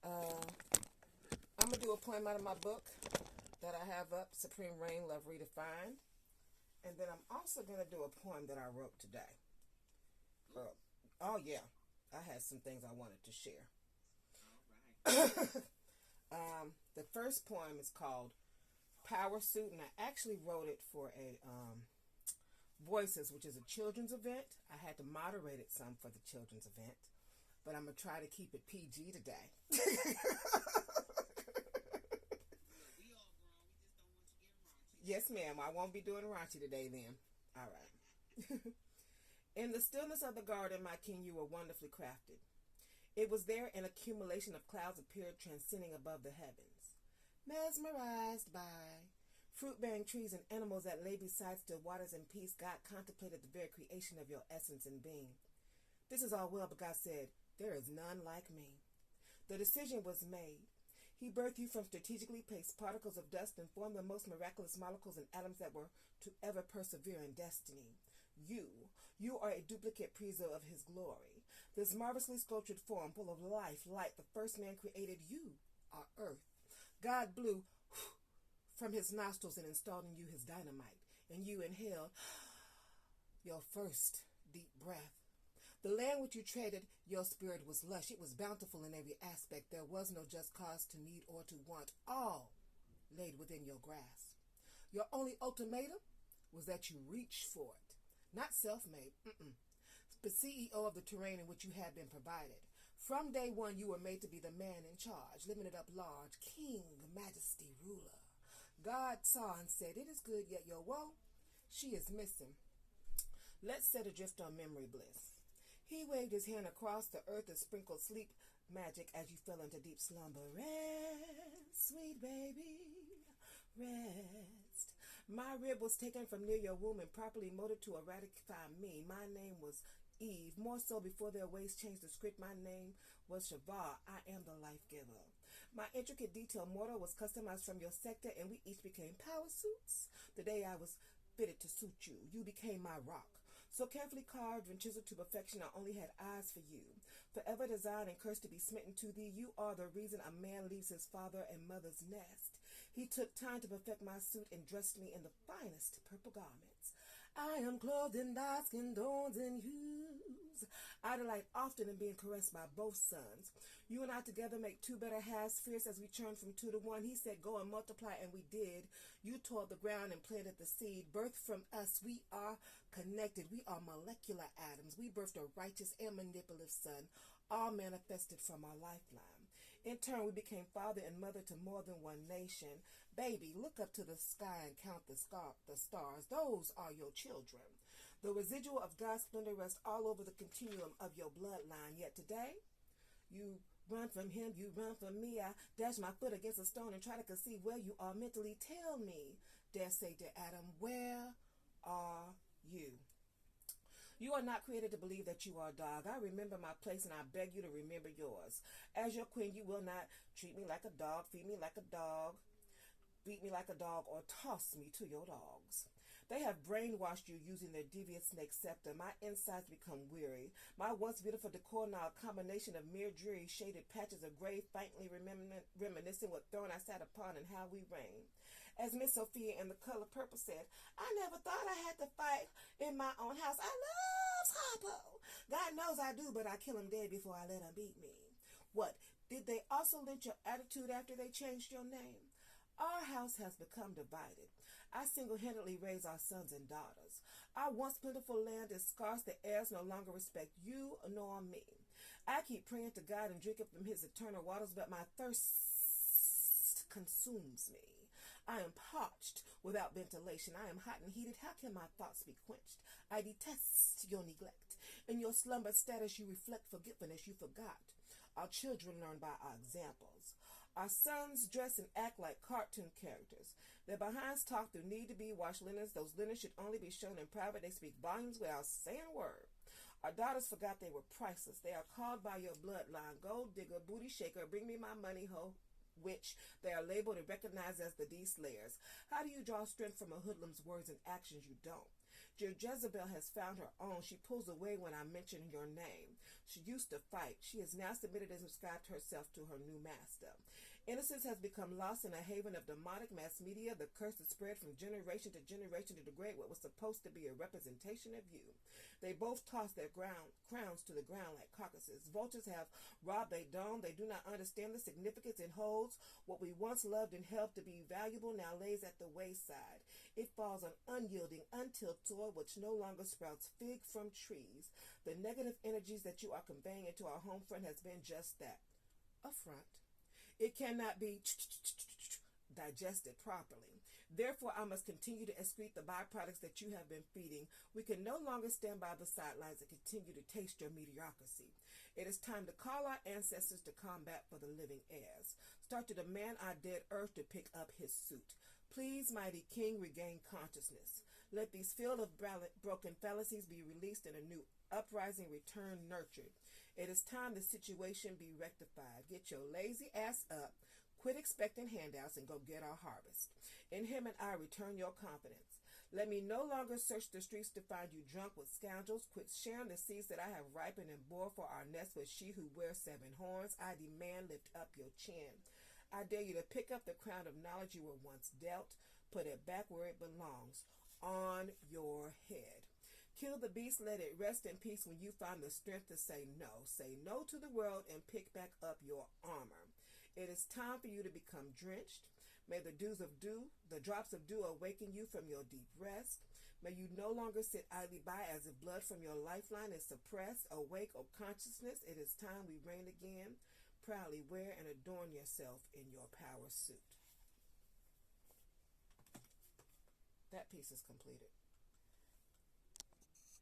Uh, I'm going to do a poem out of my book that I have up, Supreme Reign, Love Redefined. And then I'm also going to do a poem that I wrote today. Oh, yeah. I had some things I wanted to share. The first poem is called PowerSuit, and I actually wrote it for a Voices, which is a children's event. I had to moderate it some for the children's event, but I'm going to try to keep it PG today. Yes, ma'am. I won't be doing raunchy today then. All right. In the stillness of the garden, my king, you were wonderfully crafted. It was there an accumulation of clouds appeared transcending above the heavens. Mesmerized by fruit-bearing trees and animals that lay beside still waters in peace, God contemplated the very creation of your essence and being. This is all well, but God said, there is none like me. The decision was made. He birthed you from strategically placed particles of dust and formed the most miraculous molecules and atoms that were to ever persevere in destiny. You are a duplicate prezo of his glory. This marvelously sculptured form, full of life, light, the first man created you, our earth. God blew from his nostrils and installed in you his dynamite, and you inhaled your first deep breath. The land which you treaded, your spirit was lush. It was bountiful in every aspect. There was no just cause to need or to want. All laid within your grasp. Your only ultimatum was that you reach for it. Not self-made, but CEO of the terrain in which you had been provided. From day one, you were made to be the man in charge, living it up large, king, majesty, ruler. God saw and said, it is good, yet your woe, she is missing. Let's set adrift on memory bliss. He waved his hand across the earth and sprinkled sleep magic as you fell into deep slumber. Rest, sweet baby, rest. My rib was taken from near your womb and properly molded to ratify me. My name was Eve. More so, before their ways changed the script, my name was Shavar. I am the life giver. My intricate detail mortal was customized from your sector, and we each became power suits. The day I was fitted to suit you, you became my rock. So carefully carved and chiseled to perfection, I only had eyes for you. Forever designed and cursed to be smitten to thee, you are the reason a man leaves his father and mother's nest. He took time to perfect my suit and dressed me in the finest purple garments. I am clothed in thy skin tones and hues. I delight often in being caressed by both sons. You and I together make two better halves, fierce as we churn from 2 to 1. He said, go and multiply, and we did. You tore the ground and planted the seed. Birthed from us, we are connected. We are molecular atoms. We birthed a righteous and manipulative son, all manifested from our lifeline. In turn, we became father and mother to more than one nation. Baby, look up to the sky and count the stars. Those are your children. The residual of God's splendor rests all over the continuum of your bloodline. Yet today, you run from him, you run from me. I dash my foot against a stone and try to conceive where you are mentally. Tell me, dare say to Adam, where are you? You are not created to believe that you are a dog. I remember my place, and I beg you to remember yours. As your queen, you will not treat me like a dog, feed me like a dog, beat me like a dog, or toss me to your dogs. They have brainwashed you using their devious snake scepter. My insides become weary. My once beautiful decor now a combination of mere dreary shaded patches of gray, faintly reminiscing what throne I sat upon and how we reigned. As Miss Sophia in The Color Purple said, I never thought I had to fight in my own house. I love Harpo. God knows I do, but I kill him dead before I let him beat me. What, did they also lynch your attitude after they changed your name? Our house has become divided. I single-handedly raise our sons and daughters. Our once plentiful land is scarce. The heirs no longer respect you nor me. I keep praying to God and drinking from his eternal waters, but my thirst consumes me. I am parched without ventilation. I am hot and heated. How can my thoughts be quenched? I detest your neglect. In your slumber status, you reflect forgetfulness you forgot. Our children learn by our examples. Our sons dress and act like cartoon characters. Their behinds talk through need-to-be washed linens. Those linens should only be shown in private. They speak volumes without saying a word. Our daughters forgot they were priceless. They are called by your bloodline, gold digger, booty shaker, bring me my money, hoe, which they are labeled and recognized as the D-slayers. How do you draw strength from a hoodlum's words and actions? You don't. Your Jezebel has found her own. She pulls away when I mention your name. She used to fight. She has now submitted and subscribed herself to her new master. Innocence has become lost in a haven of demonic mass media. The curse has spread from generation to generation to degrade what was supposed to be a representation of you. They both toss their crowns to the ground like carcasses. Vultures have robbed their dome. They do not understand the significance it holds. What we once loved and held to be valuable now lays at the wayside. It falls on unyielding, untilled soil which no longer sprouts fig from trees. The negative energies that you are conveying into our home front has been just that, a front. It cannot be digested properly. Therefore, I must continue to excrete the byproducts that you have been feeding. We can no longer stand by the sidelines and continue to taste your mediocrity. It is time to call our ancestors to combat for the living heirs. Start to demand our dead earth to pick up his suit. Please, mighty king, regain consciousness. Let these field of broken fallacies be released and a new uprising return nurtured. It is time the situation be rectified. Get your lazy ass up. Quit expecting handouts and go get our harvest. In him and I return your confidence. Let me no longer search the streets to find you drunk with scoundrels. Quit sharing the seeds that I have ripened and bore for our nest with she who wears 7 horns. I demand lift up your chin. I dare you to pick up the crown of knowledge you were once dealt. Put it back where it belongs, on your head. Kill the beast, let it rest in peace when you find the strength to say no. Say no to the world and pick back up your armor. It is time for you to become drenched. May the drops of dew awaken you from your deep rest. May you no longer sit idly by as if blood from your lifeline is suppressed. Awake, O consciousness, it is time we reign again. Proudly wear and adorn yourself in your power suit. That piece is completed.